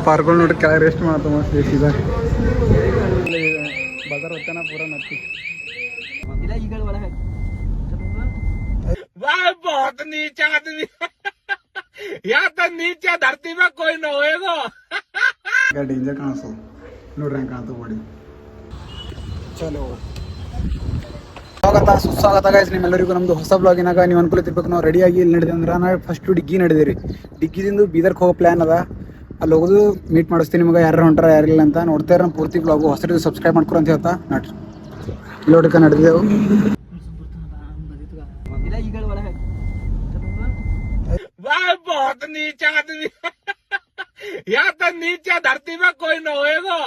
ಪಾರ್ಕೊಂಡು ನೋಡಿ ಕೆಳಗೆ ರೆಸ್ಟ್ ಮಾಡ್ತಾ ಮಸ್ತ್ ಬೇಸಿದ बाजार होता ना पूरा नक्की बहुत नीचा आदमी यहाँ तो नीचे धरती में कोई न होएगा डेंजर काಣಿಸು ನೋಡ್ರಿ ಹೆಂಗೆ ಕಾಣ್ತು ಬಾಡಿ ಚಲೋ ಸ್ವಾಗತ ಸುಸ್ವಾಗತ ಗೈಸ್ ನಿಮ್ಮೆಲ್ಲರಿಗೂ ನಮ್ದು ಹೊಸ ಬ್ಲಾಗಿನಾಗ ನೀವು ಅನ್ಕೊಳ್ತಿರ್ಬೇಕು ನಾವು ರೆಡಿಯಾಗಿ ಇಲ್ಲಿ ನಡೆದ ಅಂದ್ರೆ ನಾವು ಫಸ್ಟ್ ಡಿಗ್ಗಿ ನಡೆದಿರಿ ಡಿಗ್ಗಿದಿಂದ ಬೀದರ್ಗೆ ಹೋಗೋ ಪ್ಲ್ಯಾನ್ ಅದ ಅಲ್ಲಿ ಹೋಗೋದು ಮೀಟ್ ಮಾಡಿಸ್ತೀನಿ ನಿಮಗೆ ಯಾರು ಹೊಂಟಾರ ಯಾರಿಲ್ಲ ಅಂತ ನೋಡ್ತಾ ನಮ್ಮ ಪೂರ್ತಿ ಬ್ಲಾಗು ಹೊಸರಿಗೆ ಸಬ್ಸ್ಕ್ರೈಬ್ ಮಾಡ್ಕೊರು ಅಂತ ಹೇಳ್ತಾ ನಡ್ರಿ ಇಲ್ಲೋಟಕ್ಕೆ ನಡೆದಿದ್ದೆವು बहुत नीचा आदमी यहाँ तो नीचे धरती में कोई न होएगा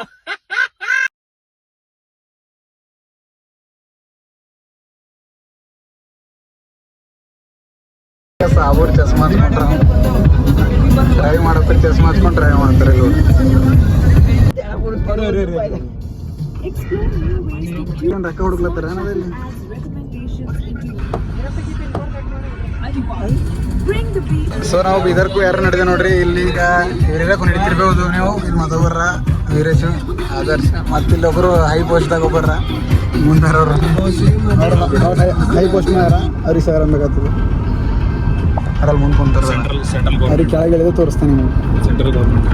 ಸಾಬೂರ್ ಚಸ್ಮಾ ಹಚ್ಕೊಂಡ್ರ ಡ್ರೈವ್ ಮಾಡಕ್ಕೆ ಚಸ್ಮಾ ಹಚ್ಕೊಂಡು ಡ್ರೈವ್ ಮಾಡ್ತಾರೆ ಇಲ್ಲೊಂದು ರೊಕ್ಕ ಹುಡುಕ್ಲತ್ತಾರ ಅನ್ನೋದಲ್ಲಿ ಸೊ ನಾವು ಬೀದರ್ಕು ಯಾರು ನಡೆದ ನೋಡ್ರಿ ಇಲ್ಲಿ ಈಗ ಹಿರಿಯರಕ್ಕೆ ನಡೀತಿರ್ಬೋದು ನೀವು ಇಲ್ಲಿ ಮಧುಬರ್ರ ವೀರೇಶು ಆದರ್ಶ ಮತ್ತೆ ಇಲ್ಲೊಬ್ಬರು ಹೈ ಪೋಸ್ಟ್ದಾಗ ಒಬ್ಬರ ಮುಂದಾರವ್ರು ಹೈ ಪೋಸ್ಟ್ ಮ್ಯಾರ ಅವ್ರಿಗೆ ಸರ್ ಅಂದಾಗತ್ತದು ಅದ್ರಲ್ಲಿ ಮುಂದೆ ಕುಂತಾರ ಅವ್ರಿಗೆ ಕೆಳಗೆ ಎಳೆದು ತೋರಿಸ್ತಾನೆ ನೀವು ಸೆಂಟ್ರಲ್ ಗೌರ್ಮೆಂಟ್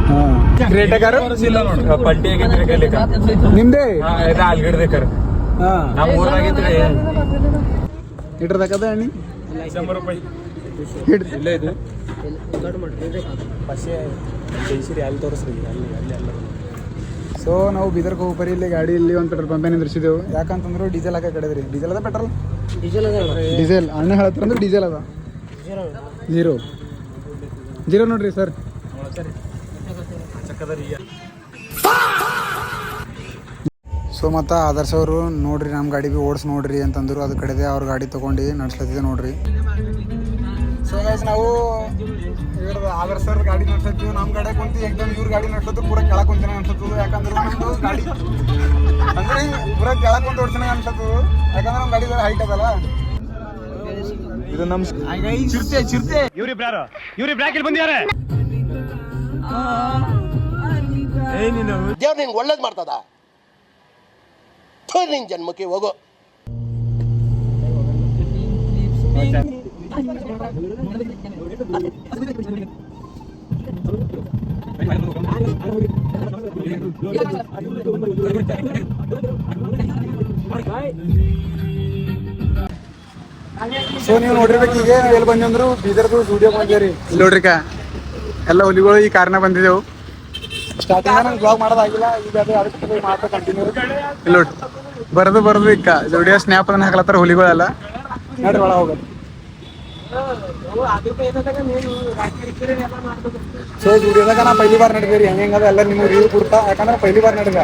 ಹಾಂ ಕ್ರಿಯೇಟಗಾರ ನಿಮ್ದೇ ಹಾಂ ಇಟ್ರದಕ್ಕದ ಎಣ್ಣೆ ₹100 ಇಲ್ಲ ಇದು ಸೊ ನಾವು ಬೀದರ್ಗೆ ಹೋಗ್ಬರಿ ಇಲ್ಲಿ ಗಾಡಿ ಇಲ್ಲಿ ಒಂದು ಪೆಟ್ರೋಲ್ ಪಂಪೇ ನಿಂದ್ರಿಸಿದೆವು ಯಾಕಂತಂದ್ರು ಡೀಸೆಲ್ ಹಾಕಿ ಕಡೆದ್ರಿ ಡೀಸೆಲ್ ಅದ ಪೆಟ್ರೋಲ್ ಡೀಸೆಲ್ ಅಣ್ಣ ಹೇಳತ್ತಂದ್ರೆ ಡೀಸೆಲ್ ಅದ ಜೀರೋ ನೋಡ್ರಿ ಸರ್ ಸೊ ಮತ್ತು ಆದರ್ಶ ಅವರು ನೋಡ್ರಿ ನಮ್ಮ ಗಾಡಿ ಭೀ ಓಡಿಸಿ ನೋಡ್ರಿ ಅಂತಂದ್ರು ಅದು ಕಡೆದೆ ಅವ್ರ ಗಾಡಿ ತೊಗೊಂಡು ನಡ್ಸ್ಲತ್ತಿದೆ ನೋಡ್ರಿ ಸೊ ಗೈಸ್ ನಾವು ಇವ್ರದ್ದು ಆದರ್ಶ ಅವ್ರ ಗಾಡಿ ನಡ್ಸತ್ತೀವಿ ನಮ್ಮ ಗಾಡಿ ಕುಂತು ಎಕ್ದಮ್ ಇವ್ರ ಗಾಡಿ ನಡ್ಸೋದು ಪೂರ ಕೆಳಗೆ ಕುಂತಿನ ಅನ್ಸತ್ತದು ಯಾಕಂದ್ರೆ ನಮ್ಮದು ಗಾಡಿ ಅಂದ್ರೆ ಪೂರ ಕೆಳಗೆ ಕುಂತು ಓಡಿಸಿನ ಅನ್ಸತ್ತದು ಯಾಕಂದ್ರೆ ನಮ್ಮ ಗಾಡಿ ಹೈಟ್ ಅದಲ್ಲ ಇದು ನಮ್ಮ ಚಿರ್ತೆ ಇವ್ರಿಬ್ರಾಕಿಲ್ ಬಂದಿದ್ದಾರೆ ದೇವ್ರು ನಿಂಗೆ ಒಳ್ಳೇದು ಮಾಡ್ತದ ನಿನ್ ಜನ್ಮಕ್ಕೆ ಹೋಗೋ ಸೊ ನೀವು ನೋಡಿರ್ಬೇಕು ಈಗ ಎಲ್ಲಿ ಬಂದಂದ್ರು ಬೀದರ್ದು ಸ್ಟುಡಿಯೋ ಬಂದೇವ್ರಿ ಇಲ್ಲಿ ನೋಡ್ರಿಕ ಎಲ್ಲ ಹುಲಿಗಳು ಈ ಕಾರಣ ಬಂದಿದ್ದೆವು ಸ್ಟಾರ್ಟಿಂಗ್ ನಂಗೆ ಬ್ಲಾಗ್ ಮಾಡೋದಾಗಿಲ್ಲ ಈಗ ಅದು ಅದಕ್ಕೆ ಮಾಡ್ತಾ ಕಂಟಿನ್ಯೂ ಇಲ್ಲಿ ನೋಡಿ ಬರೋದು ಈಗ ವಿಡಿಯೋ ಸ್ನ್ಯಾಪ್ ಅದನ್ನ ಹಾಕ್ಲತ್ತಾರ ಹುಲಿಗಳೆಲ್ಲ ನೋಡ್ರಿ ಒಳಗೆ ಹೋಗೋದು ಸೊ ಜುಡಿಯೋದಾಗ ನಾ ಪೈಲಿ ಬಾರ್ ನಡೆದೇರಿ ಹೆಂಗದ ಎಲ್ಲ ನಿಮ್ಗೆ ರೀಲ್ ಕೊಡ್ತಾ ಯಾಕಂದ್ರೆ ಪೈಲಿ ಬಾರ್ ನಡೆದ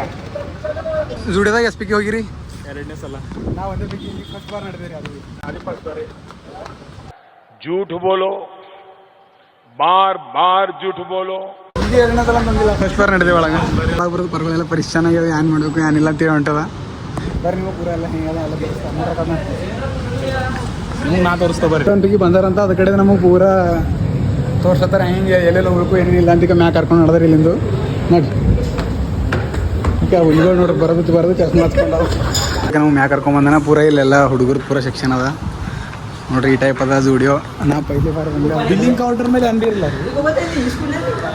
ಜುಡಿಯೋದಾಗ ಎಷ್ಟು ಪಿಕ್ಕಿ ಹೋಗಿರಿ 2ನೇ ಸಲ ನಾವು ಒಂದೇ ಪಿಕ್ಕಿ ಫಸ್ಟ್ ಬಾರ್ ನಡೆದೇರಿ ಅದು ಫಸ್ಟ್ ಬಾರಿ झूठ बोलो बार झूठ बोलो ಈಗ 2ನೇ ಸಲ ಬಂದಿಲ್ಲ ಫಸ್ಟ್ ಬಾರ್ ನಡೆದೇವೆ ಒಳಗೆ ಬರೋದು ಪರವಾಗಿಲ್ಲ ಪರಿಶ್ರಮ ಆಗ್ಯದ ಏನು ಮಾಡಬೇಕು ಏನಿಲ್ಲ ಅಂತೇಳಿ ಹೊಂಟದ ಬರ್ರಿ ನೀವು ಪೂರ ಎಲ್ಲ ಹಿಂಗದ ಎಲ್ಲ ನಾ ತೋರಿಸ್ತಾ ಬರ್ರಿ ಅಂಟಿಗೆ ಬಂದಾರಂತ ಅದ ಕಡೆ ನಮಗೆ ಪೂರ ತೋರ್ಸತ್ತಾರ ಹೆಂಗೆ ಎಲ್ಲೆಲ್ಲ ಉಳ್ಕು ಏನಿಲ್ಲ ಅಂತ ಮ್ಯಾಕ್ ಕರ್ಕೊಂಡು ನಡೆದ್ರಿ ಇಲ್ಲಿಂದು ನೋಡಿ ಈಗ ಹುಲಿಗಳು ನೋಡ್ರಿ ಬರೋದು ಚಸ್ಮಾ ಹಚ್ಕೊಂಡವು ನಾವು ಮ್ಯಾಕ್ ಕರ್ಕೊಂಬಂದನ ಪೂರ ಇಲ್ಲೆಲ್ಲ ಹುಡುಗರು ಪೂರ ಸೆಕ್ಷನ್ ಅದ ನೋಡ್ರಿ ಈ ಟೈಪ್ ಅದ ಜುಡಿಯೋ ನಾ ಪೈಲಿ ಬಾರ್ ಬಂದಿಲ್ಲ ಬಿಲ್ಲಿಂಗ್ ಕೌಂಟರ್ ಮೇಲೆ ಅಂದಿರಲ್ಲ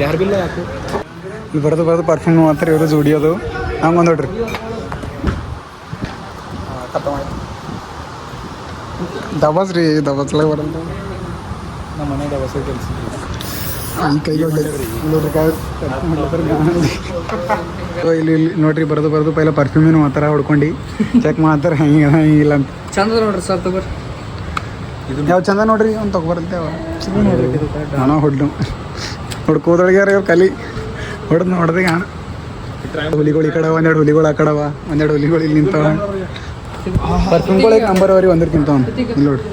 ಯಾರು ಬಿಲ್ಲ ಯಾಕೆ ಇಲ್ಲಿ ಬರೋದು ಪರ್ಫ್ಯೂಮ್ ಮಾಡ್ತಾರೆ ಇವರು ಜುಡಿಯೋದು ಹಂಗೆ ಒಂದು ನೋಡ್ರಿ ದಬಸ್ರಿ ದಬಸ್ಲಾಗ ಬರಲ್ಲ ನಮ್ಮ ಮನೆ ದಬಸ ಕೆಲಸ ಈ ಕೈ ಇಲ್ಲಿ ನೋಡ್ರಿ ಬರೋದು ಪೈಲ ಪರ್ಫ್ಯೂಮಿನ ಮಾತಾರ ಹೊಡ್ಕೊಂಡು ಚೆಕ್ ಮಾಡ್ತಾರೆ ಹೆಂಗಿಲ್ಲ ಅಂತ ಚಂದ ನೋಡ್ರಿ ಸರ್ ತಗೋರಿ ಯಾವ ಚಂದ ನೋಡ್ರಿ ಅವ್ನು ತಗೊಬರಂತೆ ನೋಡ್ರಿ ಹಣ ಹೊಡ್ಕೋದ್ರೊಳಗೆ ಅವ್ರು ಕಲಿ ಹೊಡೆದಾಗ ಹಣ ಹುಲಿಗಳು ಈ ಕಡೆ ಒಂದೆರಡು ಹುಲಿಗಳು ಆ ಕಡವ ಒಂದೆರಡು ಹುಲಿಗಳು ಇಲ್ಲಿ ನಿಂತವ ಪರ್ಫ್ಯೂಮ್ಗಳಿಗೆ ನಂಬರ್ ಅವ್ರಿಗೆ ಒಂದಕ್ಕಿಂತ ಇಲ್ಲಿ ನೋಡ್ರಿ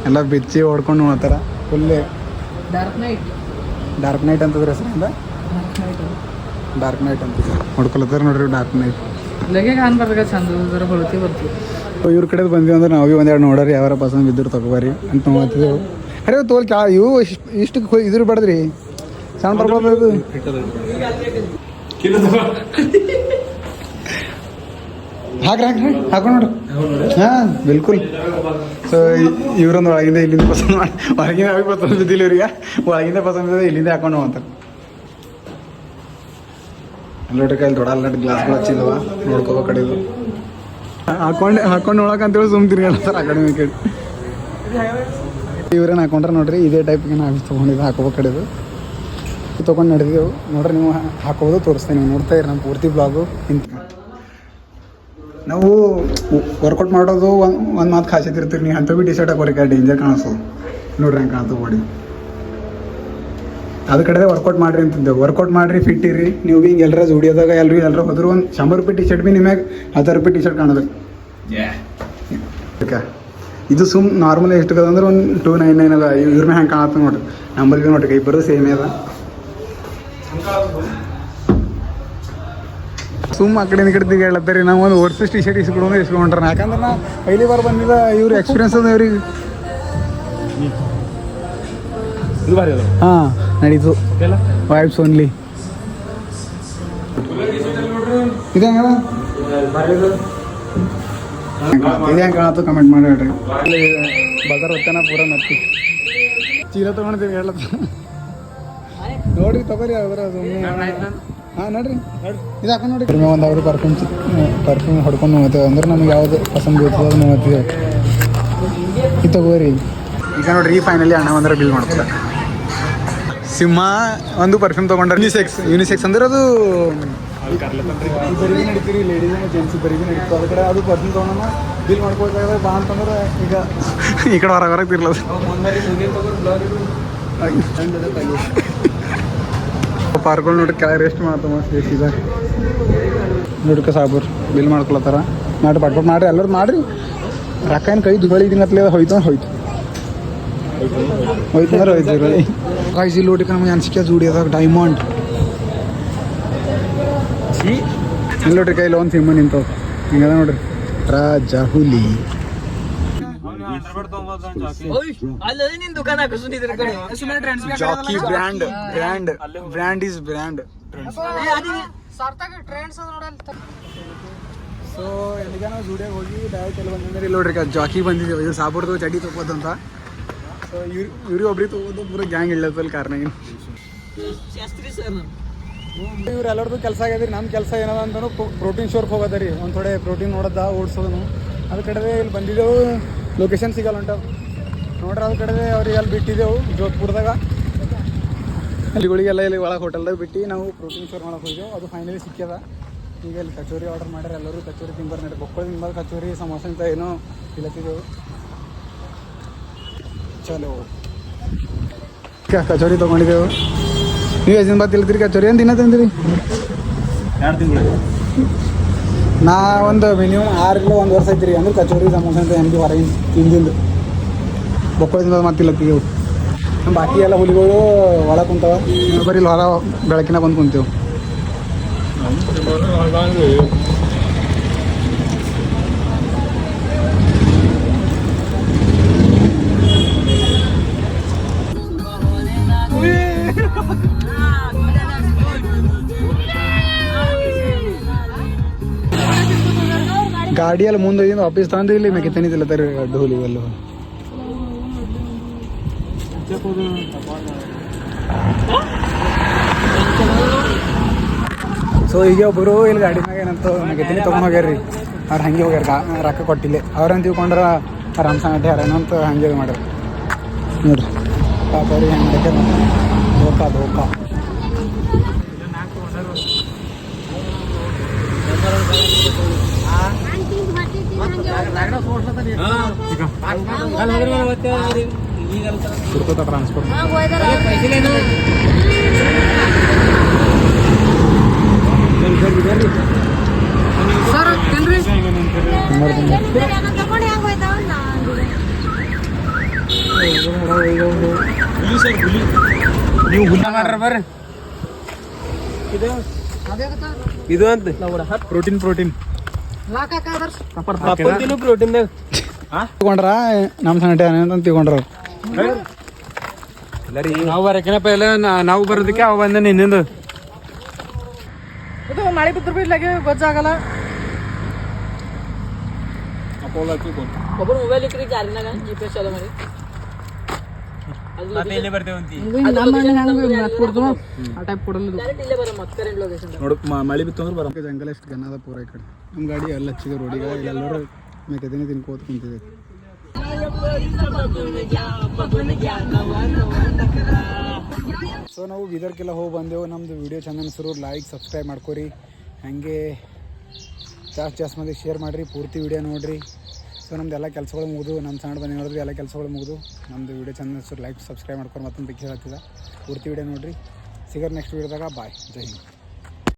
ಎಲ್ಲ ಬಿಚ್ಚಿ ಹೊಡ್ಕೊಂಡು ನೋಡ್ತಾರ ಫುಲ್ಲೇ ಡಾರ್ಕ್ ನೈಟ್ ಅಂತಂದ್ರೆ ಹೆಸರಿಂದ ಡಾರ್ಕ್ ನೈಟ್ ಅಂತ ಹೊಡ್ಕೊಳತ್ತಾರ ನೋಡ್ರಿ ಡಾರ್ಕ್ ನೈಟ್ ಚಂದ ಬರ್ತೀವಿ ಇವ್ರ ಕಡೆ ಬಂದ್ವಿ ಅಂದ್ರೆ ನಾವು ಒಂದೆರಡು ನೋಡ್ರಿ ಯಾವಾರ ಪಸಂದ್ ಬಿದ್ದರು ತಗೋಬಾರಿ ಅಂತ ಮಾಡ್ತಿದ್ದೆವು ಅರೆ ತೋಲ್ ಇಷ್ಟು ಇದ್ರ ಬಡದ್ರಿ ಸಣ್ಣ ಬರ್ಬೋದು ಹಾಕ್ರಿ ಹಾಕೊಂಡು ನೋಡ್ರಿ ಹಾಂ ಬಿಲ್ಕುಲ್. ಸೊ ಇವ್ರೊಂದು ಒಳಗಿಂದ ಇಲ್ಲಿಂದ ಪಸಂದ್ ಮಾಡಿ ಹೊರಗಿಂದ ಅವ್ರಿಗೆ ಪಸಂದ್ ಬಿದ್ದಿಲ್ಲ ಇವ್ರಿಗೆ, ಒಳಗಿಂದ ಪಸಂದ್ ಬಿದ್ದ ಇಲ್ಲಿಂದ ಹಾಕೊಂಡು ಅಂತಾರೆ. ಅಲ್ಲೋಟ್ರಿ ಕೈಲಿ ದೊಡ್ಡ ಅಲ್ಲಟ್ ಗ್ಲಾಸ್ಗಳು ಹಚ್ಚಿದವ ನೋಡ್ಕೋಬ ಕಡೆದು ಹಾಕೊಂಡು ನೋಡಕ್ ಅಂತೇಳಿ ಸುಮ್ ತಿರ್ಗಲ್ಲ ಸರ್ ಆ ಕಡೆ ಈ ಕಡೆ. ಇವ್ರೇನು ಹಾಕೊಂಡ್ರೆ ನೋಡ್ರಿ ಇದೇ ಟೈಪ್ಗೆ ನಾವು ತೊಗೊಂಡಿದ್ದು ಹಾಕೋಬ ಕಡೆದು ತೊಗೊಂಡು ನಡೆದಿದ್ದೆವು ನೋಡ್ರಿ. ನೀವು ಹಾಕೋದು ತೋರಿಸ್ತೇನೆ, ನೀವು ನೋಡ್ತಾ ಇರಿ ನಮ್ಮ ಪೂರ್ತಿ ಬ್ಲಾಗು. ಇಂತ ನಾವು ವರ್ಕೌಟ್ ಮಾಡೋದು ಒಂದು ಮಾತು ಖಾಸಿಯತ್ ಇರ್ತೀರಿ, ನೀವು ಅಂಥ ಭೀ ಟಿ ಶರ್ಟ್ ಹಾಕೋರಿ ಡೇಂಜರ್ ಕಾಣಿಸೋದು. ನೋಡ್ರಿ ಹಂಗೆ ಕಾಣ್ತು ಬಾಡಿ. ಅದ ಕಡೆ ವರ್ಕೌಟ್ ಮಾಡಿರಿ ಅಂತಿದ್ದೆವು. ವರ್ಕೌಟ್ ಮಾಡಿರಿ, ಫಿಟ್ ಇರಿ. ನೀವು ಭೀ ಹಿಂಗೆ ಎಲ್ಲರ ಜೋಡಿಯೋದಾಗ ಎಲ್ಲರೂ ಹೋದ್ರು ಒಂದು 100 ರೂಪಾಯಿ ಟಿ ಶರ್ಟ್ ಭೀ ನಿಮಗೆ 10 ರೂಪಾಯಿ ಟಿ ಶರ್ಟ್ ಕಾಣಬೇಕು. ಇದು ಸುಮ್ ನಾರ್ಮಲ್ ಎಷ್ಟು ಅಂದ್ರೆ ಒಂದು 299 ಅದ. ಇವ್ರ ಮೇಲೆ ಹಂಗೆ ಕಾಣತ್ತೆ ನೋಡ್ರಿ. ನಂಬಲ್ಲಿ ಭೀ ನೋಡ್ರಿ ಇಬ್ಬರು ಸೇಮೇ ಅದ. ಸುಮ್ಮ ಆ ಕಡೆ ಈ ಕಡೆ ಹೇಳತ್ತಾರೆ. ನಾವು ಒಂದು ವರ್ಸಸ್ ಟಿ ಶರ್ಟ್ ಇಸ್ಕೊಂಡ್ರೆ ಯಾಕಂದ್ರೆ ನಾ ಪೈಲಿ ಬಾರ್ ಬಂದಿದ್ದ ಇವ್ರ ಎಕ್ಸ್ಪೀರಿಯನ್ಸ್ ಅದ ಇವ್ರಿಗೆ. ಹಾಂ ನಡೀತು ವೈಬ್ಸ್ ಓನ್ಲಿ. ಇದೆ ಹೆಂಗದ ಇದು ಹೆಂಗೆ ಕಾಣತ್ತು ಕಮೆಂಟ್ ಮಾಡಿ ಹೇಳ್ರಿ. ಬಜಾರ್ ಹೊತ್ತೇನ ಪೂರ ನತ್ತಿ ಚೀಲ ತೊಗೊಂಡಿದ್ದೀವಿ ಹೇಳತ್ತ ನೋಡ್ರಿ ತಗೋರಿ ಅದ್ರ ಹಾಂ ನೋಡ್ರಿ ಇದು ಹಾಕೊಂಡು ನೋಡಿ. ಕಡಿಮೆ ಒಂದು ಅವರು ಪರ್ಫ್ಯೂಮ್ ಹೊಡ್ಕೊಂಡು ಹೋಗ್ತೇವೆ ಅಂದ್ರೆ ನಮ್ಗೆ ಯಾವ್ದು ಪಸಂದ್ ಬೀಳ್ತದೆ ಅದು ನೋಡ್ತೀವಿ. ಇದು ತಗೋರಿ. ಈಗ ನೋಡ್ರಿ ಈ ಫೈನಲಿ ಹಣ ಬಂದ್ರೆ ಬಿಲ್ ಮಾಡ್ತಾರೆ. ಸಿಂಹ ಒಂದು ಪರ್ಫ್ಯೂಮ್ ತೊಗೊಂಡ್ರೆ ಯೂನಿಸೆಕ್ಸ್ ಅಂದ್ರೆ ಅದು ಬರೀ ನಡೀತೀರಿ ಲೇಡೀಸ್ ಜೆಂಟ್ಸ್ ಬರೀ ನಡೀತು. ಅದ ಕಡೆ ಅದು ಪರ್ಫ್ಯೂಮ್ ತೊಗೊಂಡ ಬಿಲ್ ಮಾಡ್ಕೊಳ್ತಾ ಬಾ ಅಂತಂದ್ರೆ ಈಗ ಈ ಕಡೆ ಹೊರಗೆ ತಿರ್ಲದು. ಪಾರ್ಕೊಂಡು ನೋಡ್ರಿ ಕೆಳಗೆ ರೆಸ್ಟ್ ಮಾಡ್ತಾವ ಮಸ್ತ್ ಇದೆ ನೋಡ್ಕ ಸಾಬೂರ್ ಬಿಲ್ ಮಾಡ್ಕೊಳತ್ತಾರ. ಮಾಡಿ ಪಟ್ ಮಾಡ್ರಿ ಎಲ್ಲರೂ ಮಾಡ್ರಿ. ರೊಕ್ಕ ಏನು ಕೈ ದುಬಳಿ ದಿನತ್ಲೆ ಹೋಯ್ತು ಹೋಯ್ತು ಅಂದ್ರೆ ಹೋಯ್ತು ರೀ. ಕಾಯ್ಸಿ ಲೋಟಿಕ ನಮಗೆ ಅನ್ಸಿಕೆ ಜೂಡಿ ಅದಾಗ ಡೈಮಂಡ್ ಇಲ್ಲಿ ನೋಡ್ರಿ ಕೈಲಿ ಒಂದು ಸಿಂಹ ನಿಂತವ್ ಹಿಂಗದ ನೋಡ್ರಿ Rajahuli. Jackie brand is brand. ಸೊ ಎಲ್ಲಿಗ ನಾವು ಜೂಡಿಯಾಗ ಹೋಗಿ ಡೈರೆಕ್ಟ್ ಎಲ್ಲಿ ಬಂದಿದ್ರೆ ಇಲ್ಲಿ ನೋಡ್ರಿ ಜಾಕಿ ಬಂದಿದ್ದೇವೆ. ಇದು ಸಾಬೂರ್ದು ಚಡ್ಡಿ ತೊಗೋದಂತ. ಸೊ ಇವ್ರಿಗೆ ಒಬ್ರಿಗೆ ತೊಗೋದು ಪೂರ ಗ್ಯಾಂಗ್ ಇಳ್ಳತ್ತಲ್ಲಿ ಕಾರಣ ಏನು ಇವ್ರು ಎಲ್ಲರದು ಕೆಲಸ ಆಗ್ಯದ್ರಿ. ನಮ್ಮ ಕೆಲಸ ಏನದ ಅಂತಂದ್ರೆ ಪ್ರೋಟೀನ್ ಶೋರ್ಗೆ ಹೋಗೋದ ರೀ. ಒಂದು ಥೋಡೆ ಪ್ರೋಟೀನ್ ನೋಡೋದ ಓಡಿಸೋದು. ಅದ್ರ ಕಡೆ ಇಲ್ಲಿ ಬಂದಿದ್ದೆವು. ಲೊಕೇಶನ್ ಸಿಗಲ್ಲ ಹೊಂಟವು ನೋಡ್ರಿ. ಅದ್ರ ಕಡೆ ಅವ್ರಿಗೆ ಅಲ್ಲಿ ಬಿಟ್ಟಿದ್ದೆವು ಜೋಧ್ಪುರದಾಗ. ಅಲ್ಲಿಗಳಿಗೆಲ್ಲ ಇಲ್ಲಿ ಒಳಗೆ ಹೋಟೆಲ್ದಾಗ ಬಿಟ್ಟು ನಾವು ಪ್ರೋಟೀನ್ ಶೋರ್ ಮಾಡಕ್ಕೆ ಹೋಗಿದ್ದೆವು. ಅದು ಫೈನಲಿ ಸಿಕ್ಕ್ಯದ. ಈಗ ಇಲ್ಲಿ ಕಚೋರಿ ಆರ್ಡರ್ ಮಾಡ್ಯಾರ. ಎಲ್ಲರೂ ಕಚೋರಿ ತಿಂಬರ್ ನಡಿ ಬೊಕ್ಕಳು ತಿಂಬಾರ ಕಚೋರಿ ಸಮೋಸ ಅಂತ ಏನೋ ಇಲ್ಲತ್ತಿದ್ದೆವು. ಚಲೋ ಕಚೋರಿ ತೊಗೊಂಡಿದ್ದೆವು. ನೀವು ಎಷ್ಟು ದಿನ ಬಾತ್ ತಿಳ್ತೀರಿ ಕಚೋರಿ ಏನು ದಿನ ತಂದಿರಿ? 2 ತಿಂಗಳು. ನಾ ಒಂದು ಮಿನಿಮಮ್ 6 ಇಲ್ಲ 1 ವರ್ಷ ಐತ್ರಿ. ಅಂದ್ರೆ ಕಚೋರಿ ಸಮೋಸ ಅಂತ ಹೆಂಗೆ ಹೊರಗಿನ ತಿಂದಿಂದ ಬೊಕ್ಕಳಿಂದ ಮತ್ತಿಲ್ಲತ್ತಿದ್ದೆವು. ಬಾಕಿ ಎಲ್ಲ ಹುಲಿಗಳು ಒಳಗೆ ಕುಂತಾವ. ಬರೀ ಇಲ್ಲಿ ಹೊರ ಬೆಳಕಿನ ಬಂದು ಕುಂತೇವು. ಗಾಡಿಯಲ್ಲಿ ಮುಂದೆ ವಾಪಸ್ ತಂದು ಇಲ್ಲಿ ಮೇಕೆ ತನಿತಿಲ್ಲತ್ತಾರ ಅಡ್ಡು ಹುಲಿ ಎಲ್ಲ. ಸೊ ಈಗ ಒಬ್ಬರು ಇಲ್ಲಿ ಗಾಡಿ ಮ್ಯಾಗ ಏನಂತ ಮೇಕೆತಿನಿ ತೊಗೊಂಡು ಹೋಗ್ಯಾರ್ರಿ. ಅವ್ರು ಹಂಗೆ ಹೋಗ್ಯಾರ ರೊಕ್ಕ ಕೊಟ್ಟಿಲ್ಲ. ಅವ್ರಂತ ತಿಳ್ಕೊಂಡ್ರ ರಾಮ್ ಸಂಗಟಿ ಯಾರೇನಂತ ಹಂಗೆ ಮಾಡ್ಯಾರ ನೋಡ್ರಿ. ಪಾಪ ಅವ್ರಿಗೆ ಹೆಂಗೆ ಧೋಕಾ ಧೋಕಾ. ಟ್ರಾನ್ಸ್ಪೋರ್ಟ್ ನೀವು ಹುಲ್ಲ ಮಾಡ್ರ ಬರ್ರಿ. ಇದು ಅಂತ ಪ್ರೋಟೀನ್ ಪ್ರೋಟೀನ್ ತಗೊಂಡ್ರ ನಮ್ಮ ಸಂಗಟೆ ಅಂತ ತಿಳ್ಕೊಂಡ್ರ. ನಾವು ಬರಕಿನ ಪೈಲೆ ನಾವು ಬರೋದಕ್ಕೆ ಅವ ಬಂದ ನಿನ್ನಿಂದು ಇದು ಮಳೆ ಬಿದ್ದರೂ ಬಿ ಇಲ್ಲಾಗೆ ಗೊತ್ತಾಗಲ್ಲ ಒಬ್ಬರು ಮೊಬೈಲ್ ಇಕ್ರಿ ಚಾರ್ಜಿನಾಗ GPS ಚಾಲು ಮಾಡಿ ಆ ಟೈಪ್ ಕೊಡಲ್ಲ ನೋಡು ಮಳೆ ಬಿತ್ತು ಅಂದ್ರೆ ಬರ ಜಂಗಲ್ ಎಷ್ಟು ಗನ ಅದ ಪೂರ ಈ ಕಡೆ ನಮ್ಮ ಗಾಡಿ ಎಲ್ಲ ಹಚ್ಚಿದೆ ರೋಡಿಗೆ ಎಲ್ಲರೂ ಮೇಕದಿನ ತಿನ್ಕೋತ ಕುಂತಿದೆ ಸೊ ನಾವು ಬೀದರ್ಕೆಲ್ಲ ಹೋಗಿ ಬಂದೆವು ನಮ್ಮದು ವಿಡಿಯೋ ಚಂದ ಅನ್ಸರು ಲೈಕ್ ಸಬ್ಸ್ಕ್ರೈಬ್ ಮಾಡ್ಕೊರಿ ಹಾಗೆ ಜಾಸ್ತಿ ಮಂದಿ ಶೇರ್ ಮಾಡಿರಿ ಪೂರ್ತಿ ವಿಡಿಯೋ ನೋಡಿರಿ ಸೊ ನಮ್ದು ಎಲ್ಲ ಕೆಲಸಗಳು ಮುಗಿದು ನಮ್ಮ ಸಣ್ಣ ಬಂದು ನೋಡಿದ್ರಿ ಎಲ್ಲ ಕೆಲಸಗಳು ಮುಗಿದು ನಮ್ಮದು ವಿಡಿಯೋ ಚಂದ ಅನ್ಸರು ಲೈಕ್ ಸಬ್ಸ್ಕ್ರೈಬ್ ಮಾಡ್ಕೊಂಡು ಮತ್ತೊಂದು ಪಿಕ್ಚರ್ ಆಗ್ತದೆ ಪೂರ್ತಿ ವಿಡಿಯೋ ನೋಡಿರಿ ಸಿಗರ್ ನೆಕ್ಸ್ಟ್ ವಿಡಿಯೋದಾಗ ಬಾಯ್ ಜೈ ಹಿಂದ್